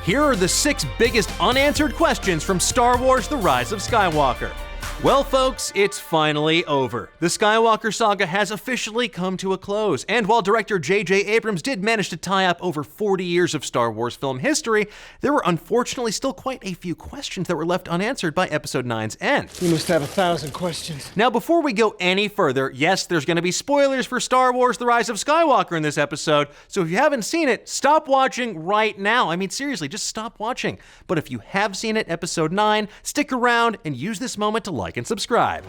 Here are the 6 biggest unanswered questions from Star Wars: The Rise of Skywalker. Well, folks, it's finally over. The Skywalker Saga has officially come to a close, and while director J.J. Abrams did manage to tie up over 40 years of Star Wars film history, there were unfortunately still quite a few questions that were left unanswered by Episode 9's end. You must have 1,000 questions. Now, before we go any further, yes, there's going to be spoilers for Star Wars: The Rise of Skywalker in this episode, so if you haven't seen it, stop watching right now. I mean, seriously, just stop watching. But if you have seen it, Episode 9, stick around and use this moment to like and subscribe.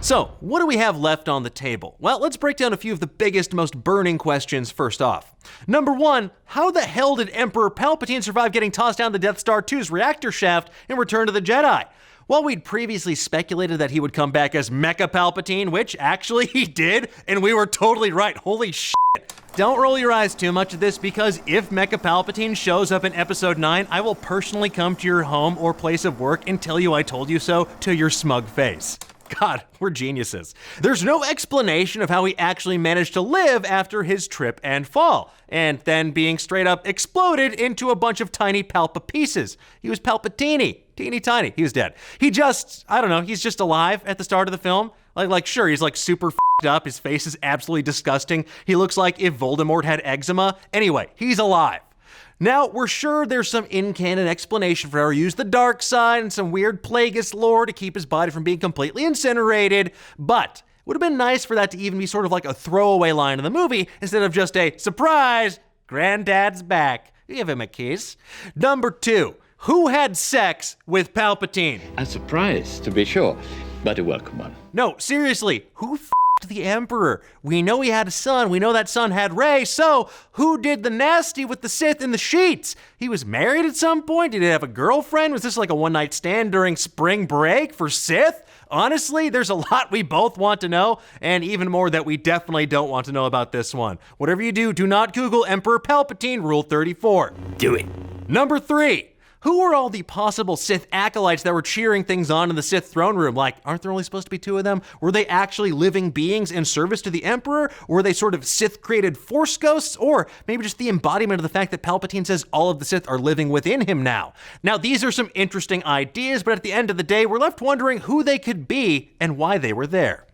So, what do we have left on the table? Well, let's break down a few of the biggest, most burning questions first off. Number 1, how the hell did Emperor Palpatine survive getting tossed down the Death Star 2's reactor shaft in Return of the Jedi? While we'd previously speculated that he would come back as Mecha Palpatine, which actually he did, and we were totally right, holy shit. Don't roll your eyes too much at this, because if Mecha Palpatine shows up in Episode 9, I will personally come to your home or place of work and tell you I told you so to your smug face. God, we're geniuses. There's no explanation of how he actually managed to live after his trip and fall, and then being straight up exploded into a bunch of tiny Palpa pieces. He was Palpatini, teeny tiny, he was dead. He just, I don't know, he's just alive at the start of the film. Like sure, he's like super f***ed up, his face is absolutely disgusting. He looks like if Voldemort had eczema. Anyway, he's alive. Now, we're sure there's some in-canon explanation for how he used the dark side and some weird Plagueis lore to keep his body from being completely incinerated, but it would have been nice for that to even be sort of like a throwaway line in the movie instead of just a surprise, Granddad's back. Give him a kiss. Number 2, who had sex with Palpatine? A surprise, to be sure, but a welcome one. No, seriously, who f***ed the Emperor? We know he had a son, we know that son had Rey, so who did the nasty with the Sith in the sheets? He was married at some point? Did he have a girlfriend? Was this like a one-night stand during spring break for Sith? Honestly, there's a lot we both want to know, and even more that we definitely don't want to know about this one. Whatever you do not Google Emperor Palpatine, Rule 34. Do it. Number 3. Who were all the possible Sith acolytes that were cheering things on in the Sith throne room? Like, aren't there only supposed to be 2 of them? Were they actually living beings in service to the Emperor? Or were they sort of Sith-created Force ghosts? Or maybe just the embodiment of the fact that Palpatine says all of the Sith are living within him now? Now, these are some interesting ideas, but at the end of the day, we're left wondering who they could be and why they were there.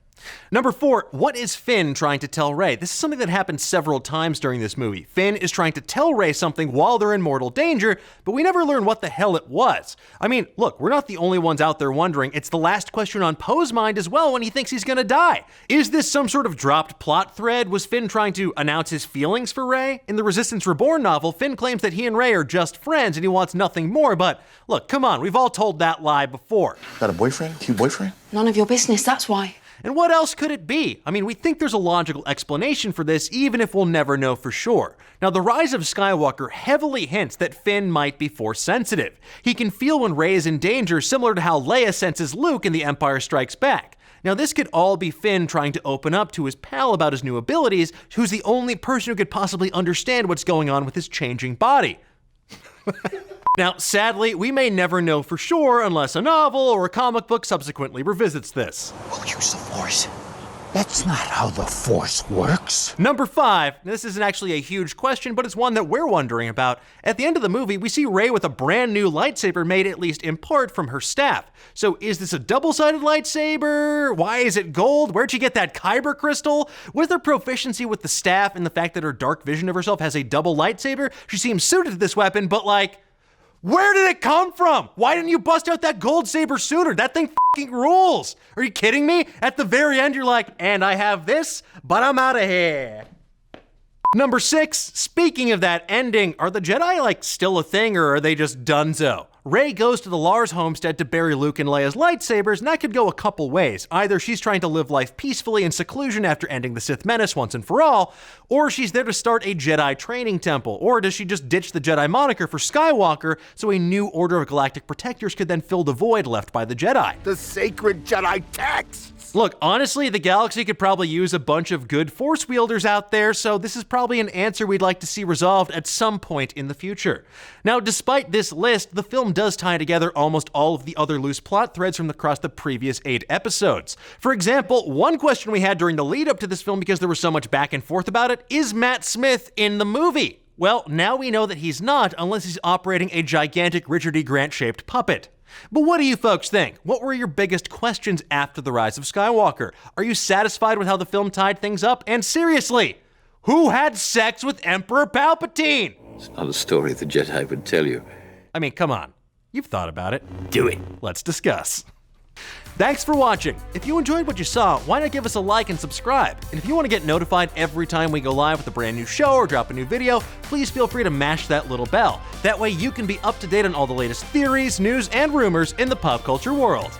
Number 4, what is Finn trying to tell Rey? This is something that happens several times during this movie. Finn is trying to tell Rey something while they're in mortal danger, but we never learn what the hell it was. I mean, look, we're not the only ones out there wondering. It's the last question on Poe's mind as well when he thinks he's gonna die. Is this some sort of dropped plot thread? Was Finn trying to announce his feelings for Rey? In the Resistance Reborn novel, Finn claims that he and Rey are just friends and he wants nothing more, but look, come on, we've all told that lie before. Got a boyfriend? Cute boyfriend? None of your business, that's why. And what else could it be? I mean, we think there's a logical explanation for this, even if we'll never know for sure. Now, The Rise of Skywalker heavily hints that Finn might be Force sensitive. He can feel when Rey is in danger, similar to how Leia senses Luke in The Empire Strikes Back. Now, this could all be Finn trying to open up to his pal about his new abilities, who's the only person who could possibly understand what's going on with his changing body. Now, sadly, we may never know for sure unless a novel or a comic book subsequently revisits this. We'll use the Force. That's not how the Force works. Number 5, this isn't actually a huge question, but it's one that we're wondering about. At the end of the movie, we see Rey with a brand new lightsaber made at least in part from her staff. So is this a double-sided lightsaber? Why is it gold? Where'd she get that kyber crystal? With her proficiency with the staff and the fact that her dark vision of herself has a double lightsaber, she seems suited to this weapon, but like, where did it come from? Why didn't you bust out that gold saber sooner? That thing fucking rules. Are you kidding me? At the very end, you're like, and I have this, but I'm out of here. Number 6, speaking of that ending, are the Jedi like still a thing or are they just donezo? Rey goes to the Lars homestead to bury Luke and Leia's lightsabers, and that could go a couple ways. Either she's trying to live life peacefully in seclusion after ending the Sith menace once and for all, or she's there to start a Jedi training temple, or does she just ditch the Jedi moniker for Skywalker so a new order of galactic protectors could then fill the void left by the Jedi? The sacred Jedi texts! Look, honestly, the galaxy could probably use a bunch of good Force wielders out there, so this is probably an answer we'd like to see resolved at some point in the future. Now, despite this list, the film does tie together almost all of the other loose plot threads from across the previous 8 episodes. For example, one question we had during the lead up to this film, because there was so much back and forth about it, is Matt Smith in the movie? Well, now we know that he's not unless he's operating a gigantic Richard E. Grant-shaped puppet. But what do you folks think? What were your biggest questions after The Rise of Skywalker? Are you satisfied with how the film tied things up? And seriously, who had sex with Emperor Palpatine? It's not a story the Jedi would tell you. I mean, come on. You've thought about it. Do it. Let's discuss. Thanks for watching. If you enjoyed what you saw, why not give us a like and subscribe? And if you want to get notified every time we go live with a brand new show or drop a new video, please feel free to mash that little bell. That way you can be up to date on all the latest theories, news, and rumors in the pop culture world.